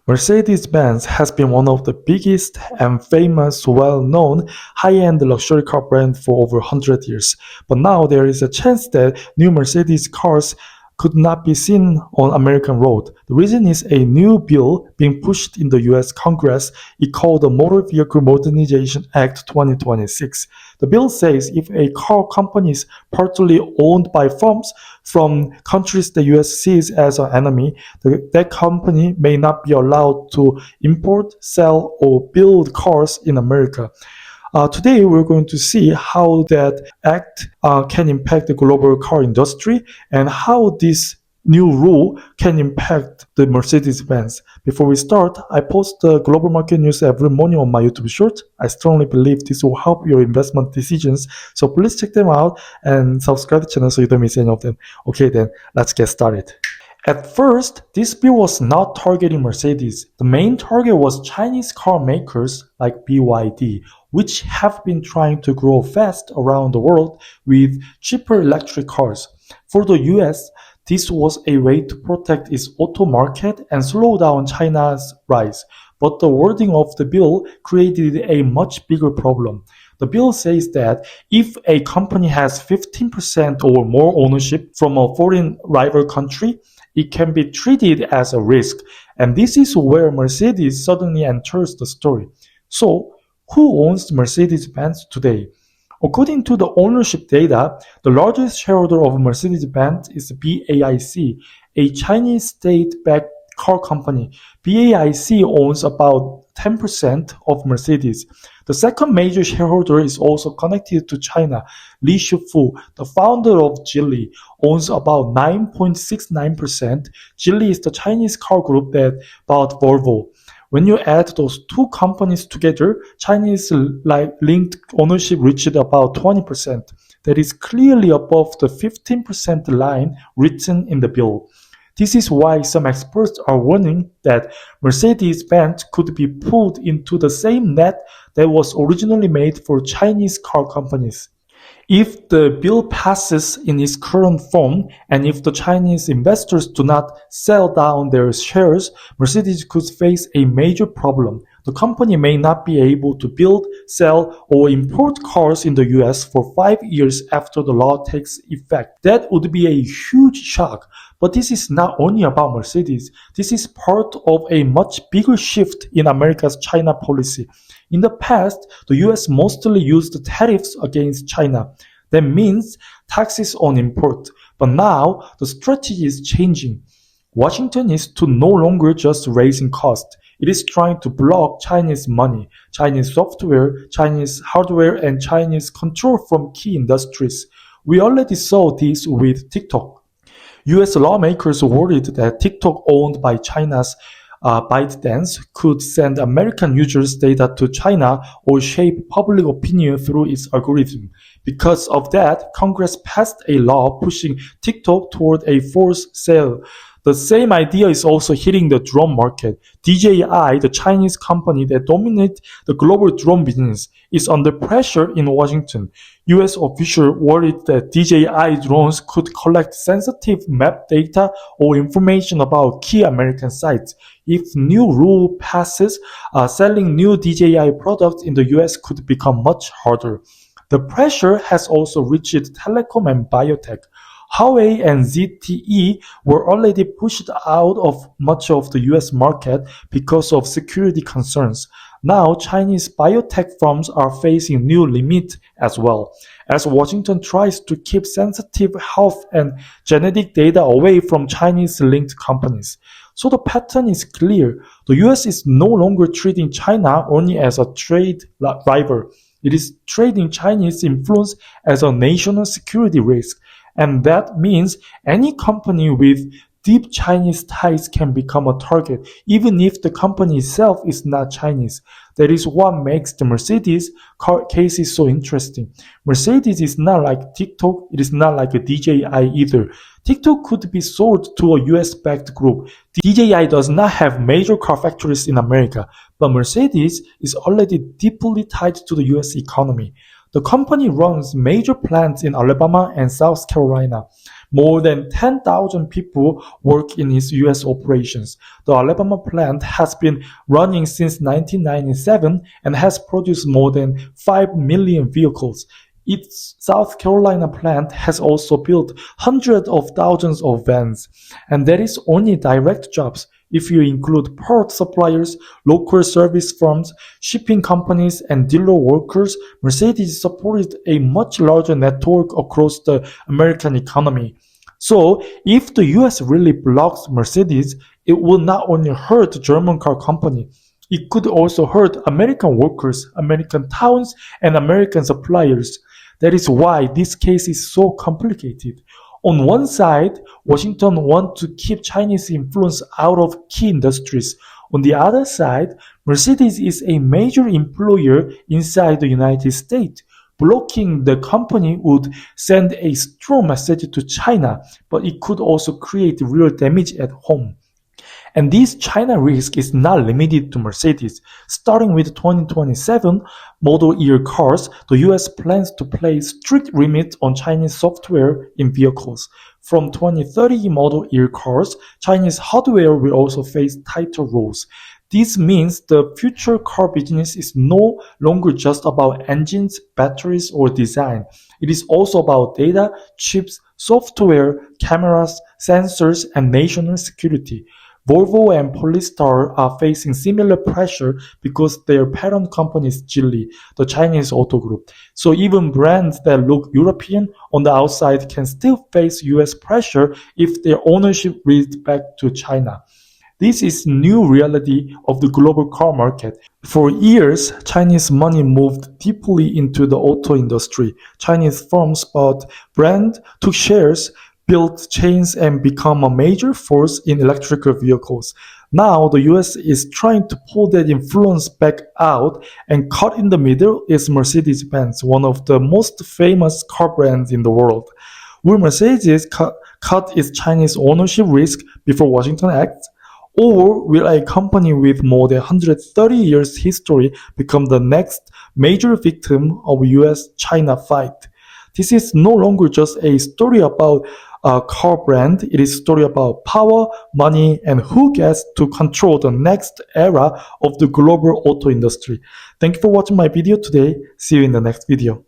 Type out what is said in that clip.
Mercedes-Benz has been one of the biggest and famous, well-known high-end luxury car brand for over 100 years. But now there is a chance that new Mercedes cars could not be seen on American road. The reason is a new bill being pushed in the US Congress. It called the Motor Vehicle Modernization Act 2026. The bill says if a car company is partly owned by firms from countries the US sees as an enemy, that company may not be allowed to import, sell, or build cars in America. Today, we're going to see how that act can impact the global car industry and how this new rule can impact the Mercedes-Benz. Before we start, I post the global market news every morning on my YouTube short. I strongly believe this will help your investment decisions, so please check them out and subscribe to the channel so you don't miss any of them. Okay, then let's get started. At first, this bill was not targeting Mercedes. The main target was Chinese car makers like BYD, which have been trying to grow fast around the world with cheaper electric cars. For the US, this was a way to protect its auto market and slow down China's rise. But the wording of the bill created a much bigger problem. The bill says that if a company has 15% or more ownership from a foreign rival country, it can be treated as a risk. And this is where Mercedes suddenly enters the story. So, who owns Mercedes-Benz today? According to the ownership data, the largest shareholder of Mercedes-Benz is BAIC, a Chinese state-backed car company. BAIC owns about 10% of Mercedes. The second major shareholder is also connected to China. Li Shufu, the founder of Geely, owns about 9.69%. Geely is the Chinese car group that bought Volvo. When you add those two companies together, Chinese linked ownership reached about 20%. That is clearly above the 15% line written in the bill. This is why some experts are warning that Mercedes-Benz could be pulled into the same net that was originally made for Chinese car companies. If the bill passes in its current form, and if the Chinese investors do not sell down their shares, Mercedes could face a major problem. The company may not be able to build, sell, or import cars in the US for 5 years after the law takes effect. That would be a huge shock. But this is not only about Mercedes. This is part of a much bigger shift in America's China policy. In the past, the US mostly used tariffs against China. That means taxes on import. But now, the strategy is changing. Washington is to no longer just raising costs. It is trying to block Chinese money, Chinese software, Chinese hardware, and Chinese control from key industries. We already saw this with TikTok. US lawmakers worried that TikTok, owned by China's ByteDance, could send American users' data to China or shape public opinion through its algorithm. Because of that, Congress passed a law pushing TikTok toward a forced sale. The same idea is also hitting the drone market. DJI, the Chinese company that dominates the global drone business, is under pressure in Washington. US officials worried that DJI drones could collect sensitive map data or information about key American sites. If new rule passes, selling new DJI products in the US could become much harder. The pressure has also reached telecom and biotech. Huawei and ZTE were already pushed out of much of the US market because of security concerns. Now, Chinese biotech firms are facing new limits as well, as Washington tries to keep sensitive health and genetic data away from Chinese-linked companies. So the pattern is clear. The US is no longer treating China only as a trade rival. It is treating Chinese influence as a national security risk. And that means any company with deep Chinese ties can become a target, even if the company itself is not Chinese. That is what makes the Mercedes car case so interesting. Mercedes is not like TikTok, it is not like a DJI either. TikTok could be sold to a US-backed group. DJI does not have major car factories in America, but Mercedes is already deeply tied to the US economy. The company runs major plants in Alabama and South Carolina. More than 10,000 people work in its U.S. operations. The Alabama plant has been running since 1997 and has produced more than 5 million vehicles. Its South Carolina plant has also built hundreds of thousands of vans, and that is only direct jobs. If you include part suppliers, local service firms, shipping companies, and dealer workers, Mercedes supported a much larger network across the American economy. So, if the US really blocks Mercedes, it will not only hurt the German car company, it could also hurt American workers, American towns, and American suppliers. That is why this case is so complicated. On one side, Washington wants to keep Chinese influence out of key industries. On the other side, Mercedes is a major employer inside the United States. Blocking the company would send a strong message to China, but it could also create real damage at home. And this China risk is not limited to Mercedes. Starting with 2027 model year cars, the US plans to place strict limits on Chinese software in vehicles. From 2030 model year cars, Chinese hardware will also face tighter rules. This means the future car business is no longer just about engines, batteries, or design. It is also about data, chips, software, cameras, sensors, and national security. Volvo and Polestar are facing similar pressure because their parent company is Geely, the Chinese auto group. So even brands that look European on the outside can still face US pressure if their ownership reads back to China. This is new reality of the global car market. For years, Chinese money moved deeply into the auto industry. Chinese firms bought brands, took shares, built chains, and become a major force in electrical vehicles. Now, the US is trying to pull that influence back out, and caught in the middle is Mercedes-Benz, one of the most famous car brands in the world. Will Mercedes cut its Chinese ownership risk before Washington acts? Or will a company with more than 130 years history become the next major victim of US-China fight? This is no longer just a story about a car brand. It is a story about power, money, and who gets to control the next era of the global auto industry. Thank you for watching my video today. See you in the next video.